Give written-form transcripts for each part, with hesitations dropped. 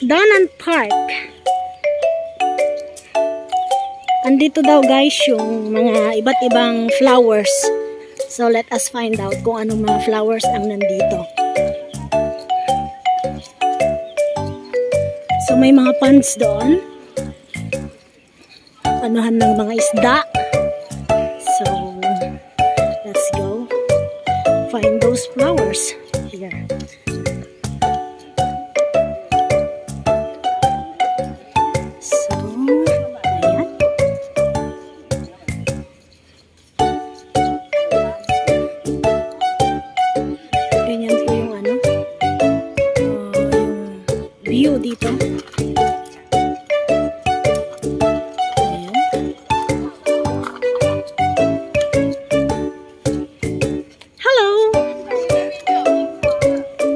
Danan Park. Andito daw guys yung mga iba't ibang flowers. So let us find out kung anong mga flowers ang nandito. So may mga ponds doon. Anuhan ng mga isda. So let's go find those flowers here. View dito. Ayan. Hello!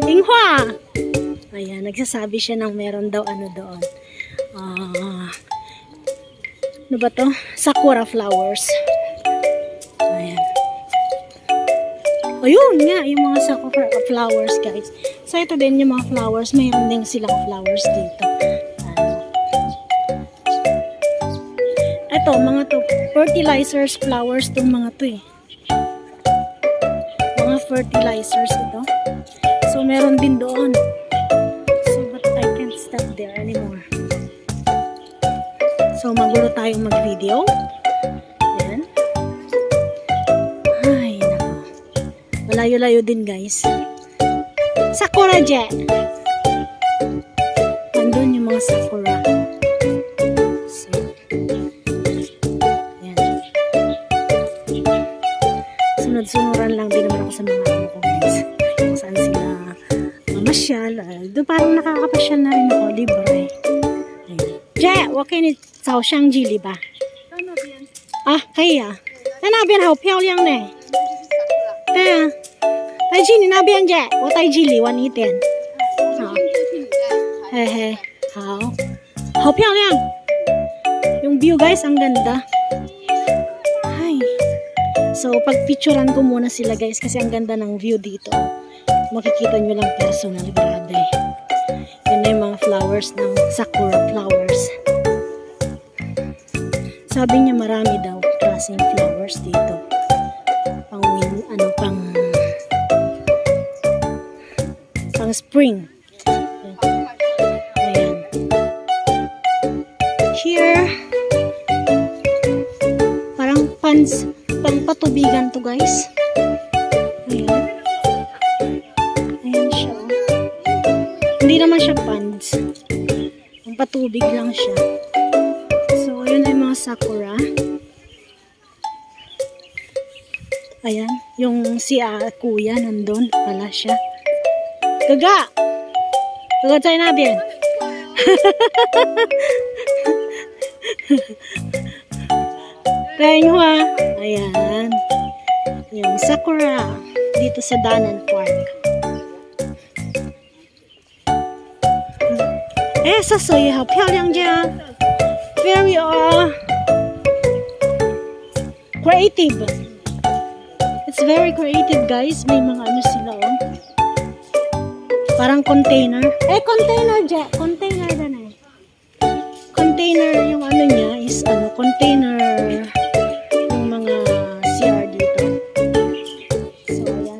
Inghua! Ayan, nagsasabi siya ng meron daw ano doon. Ano ba to? Sakura flowers. Ayan. Ayun nga, yung mga sakura flowers guys. So ito din yung mga flowers, mayroon din silang flowers dito. Ito, mga to, fertilizers flowers tong mga to eh. Mga fertilizers ito. So meron din doon. So but I can't stop there anymore. So magulo tayong mag-video. Ayan. Ay, nako. Malayo-layo din guys. Sakura jet. Nandun yung mga sakura. So, yan. Sunod-sunuran lang din naman ako sa mga ano ko guys. Kung saan sila mamasyal. Doon parang nakakapasyal na rin ako. Libre. Jet, wakay ni Cao Shang Jili ba? Ah, kaya. Nanabian hao piao liang ne. Kaya. 在这里那边姐，我在这里玩一点。好，嘿嘿，好，好漂亮。Yung view guys, ang ganda. Ay. So, pag-picturean ko muna sila guys kasi ang ganda ng view dito. Makikita nyo lang personal, grabe. Yun na yung mga flowers ng sakura flowers. Sabi niya marami daw klaseng flowers dito. Pang spring. Ayan. Here, parang ponds, pang patubigan to guys. Ayan. Ayan siya. Hindi naman siya ponds. Pang patubig lang siya. So, ayun ay mga sakura. Ayan. Yung si kuya nandun pala siya. 哥哥，哥哥在那边。Kaya ayan, yung sakura dito sa Danan Park. Eh, 这水好漂亮这样 ，very creative. It's very creative guys. May mga ano sila oh. Parang container. Eh, container dyan. Container na na. Container, yung ano niya is ano, container yung mga CR dito. So, ayan.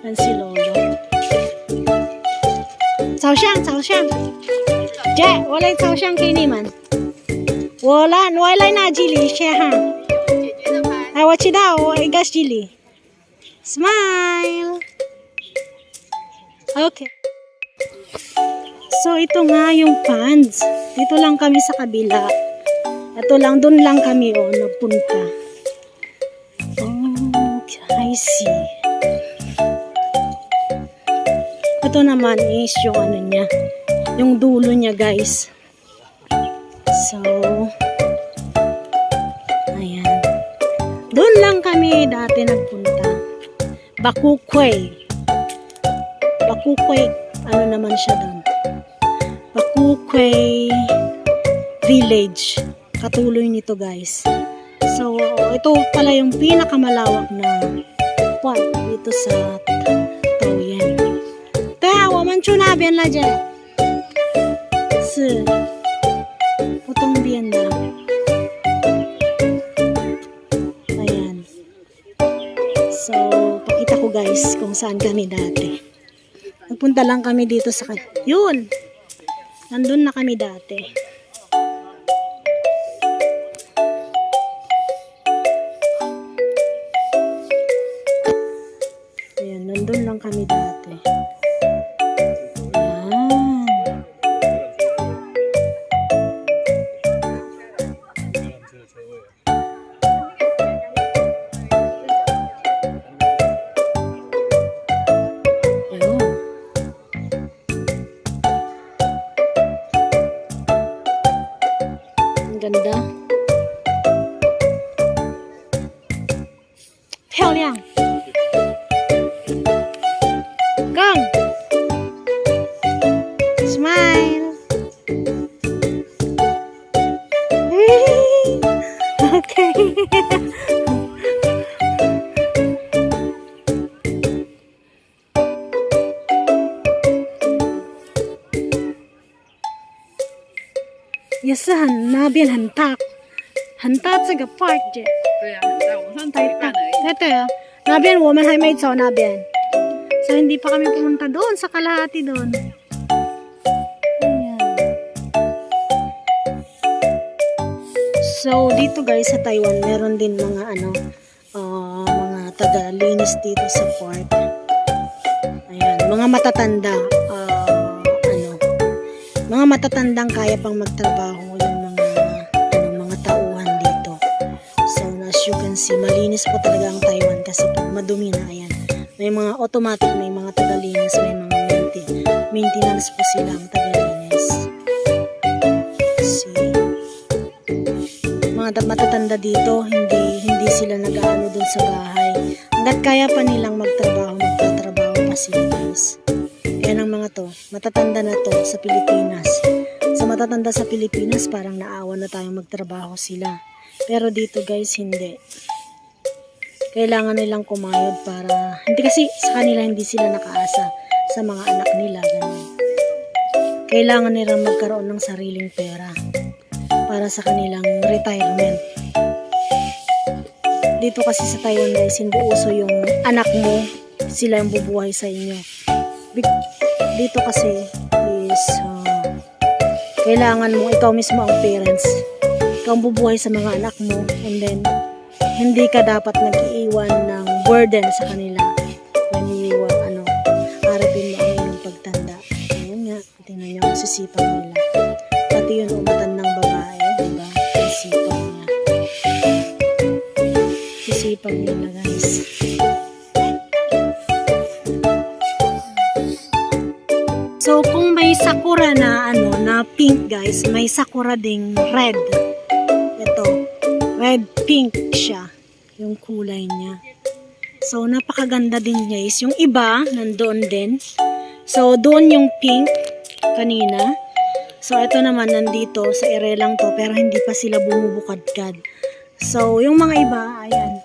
Yan si Lolo. Cao Shang, Cao Shang. Dyan, wala yung Cao Shang kay Niman. Wala na Jili, siya ha. Ay, watch it out. I guess Jili. Smile. Okay. So, ito nga yung ponds. Dito lang kami sa kabila. Ito lang, dun lang kami nagpunta. Okay, I see. Ito naman is yung ano niya. Yung dulo niya, guys. So, ayan. Dun lang kami dati nagpunta. Bakukway. Bakukway, ano naman siya doon? Bakukway Village. Katuloy nito guys. So, ito pala yung pinakamalawak na park dito sa Taoyuan. Kaya, 我们去那边了姐.是不东边的。Ayan. So, pakita ko guys kung saan kami dati. Nagpunta lang kami dito sa... Yun! Nandun na kami dati. Ayan, nandun lang kami dati. Ganda. 漂亮。Gang. Smile. Okay.也是很那边很大这个 park 姐。对呀、在我们上台看而已。对啊，那边我们还没走那边。So hindi pa kami pumunta doon sa kalahati doon. Ayan. So dito guys sa Taiwan meron din mga mga taga-linis dito sa park. Ayan, mga matatanda mga matatandang kaya pang magtrabaho yung mga tauhan dito. So as you can see, malinis po talaga ang Taiwan kasi pag madumi na, ayan, may mga automatic, may mga tagalinis, may mga maintenance po sila ang tagalinis. See, mga matatanda dito, hindi sila nag-aano dun sa bahay. Hanggat kaya pa nilang magtrabaho pa sila guys. Kaya ng mga to, matatanda na to sa Pilipinas. Sa matatanda sa Pilipinas, parang naawa na tayong magtrabaho sila. Pero dito guys, hindi. Kailangan nilang kumayod para, hindi kasi sa kanila hindi sila nakaasa sa mga anak nila. Ganun. Kailangan nilang magkaroon ng sariling pera para sa kanilang retirement. Dito kasi sa Taiwan guys, hindi uso yung anak mo, sila yung bubuhay sa inyo. Dito kasi is kailangan mo ikaw mismo ang parents, ikaw ang bubuhay sa mga anak mo, and then hindi ka dapat nag-iiwan ng burden sa kanila when you harapin mo ang iyong pagtanda. Ayun nga, tingnan niyo ang sisipag nila, pati yun matandang babae, diba? Sisipag nila guys. So, kung may sakura na na pink guys, may sakura ding red. Ito, red pink siya, yung kulay niya. So, napakaganda din guys. Yung iba, nandoon din. So, doon yung pink kanina. So, ito naman nandito, sa ere lang to, pero hindi pa sila bumubukadkad. So, yung mga iba, ayan,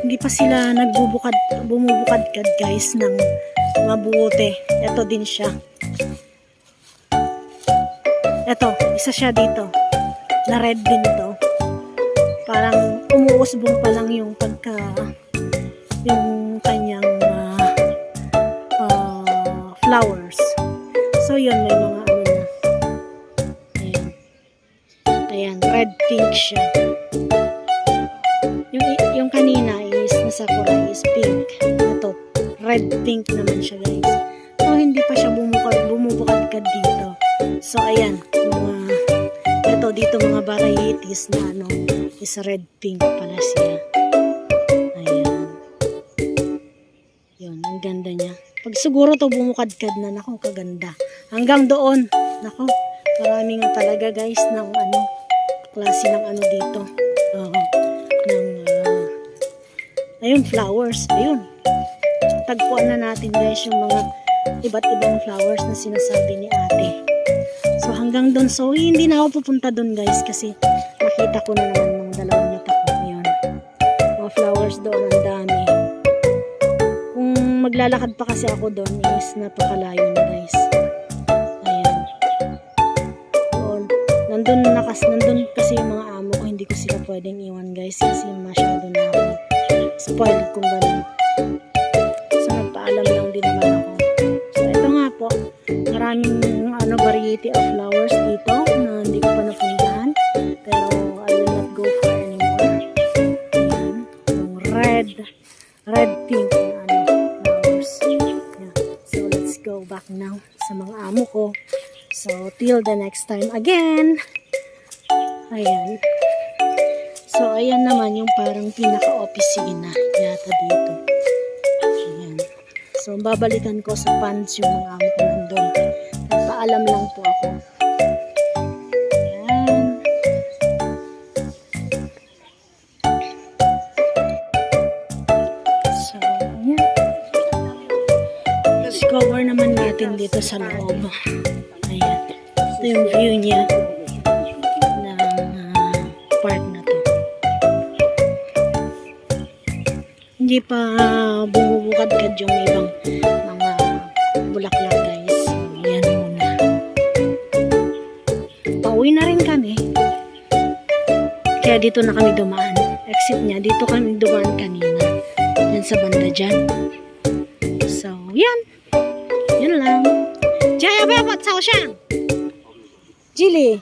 hindi pa sila bumubukadkad guys ng mabuti. Ito din siya. Ito, isa siya dito. Na red din to. Parang umuusbong pa lang yung yung kanyang flowers. So yun, may mga na. Ayan. Ayan, red pink siya. Yung kanina is nasakura is pink. Ito, red pink naman siya guys. So hindi pa siya bumubukadkad dito. So ayan, dito mga varieties na is red pink pala siya. Ayan. Yun, ang ganda niya. Pag siguro to bumukadkad na, nako, kaganda. Hanggang doon, nako, marami nga talaga guys ng klase ng dito. Ayun, flowers. Ayun. Tagpuan na natin guys yung mga iba't ibang flowers na sinasabi ni ate. So hanggang doon, so hindi na ako pupunta doon guys kasi nakita ko na naman ng dalawang mata ko. Ayun. Mga flowers doon, ang dami. Kung maglalakad pa kasi ako doon is napakalayo na guys. Ayan. nandun kasi yung mga amo ko, hindi ko sila pwedeng iwan guys kasi masyado na ako spoiled kung ganun. So nagpaalam lang din naman ako. So ito nga po, maraming variety of flowers dito na hindi ko pa napuntahan, pero I will not go for anymore. Ayan, yung red pink na flowers. Ayan. So let's go back now sa mga amo ko. So, till the next time again. Ayan. So, ayan naman yung parang pinaka-opisina yata dito. Ayan. So, babalikan ko sa pants yung mga amo ko nandun. Paalam lang po ako. Ayan. So, ayan. Discover naman natin dito sa loob. Ayan. Ito yung view niya ng park na to. Hindi pa bumubukad-kad yung ibang mga bulaklak guys. So, yan muna. Pauwi na rin kami. Kaya dito na kami dumaan. Exit niya. Dito kami dumaan kanina. Yan sa banda dyan. So, yan. Yan lang. 加要不要把朝上？Jilly。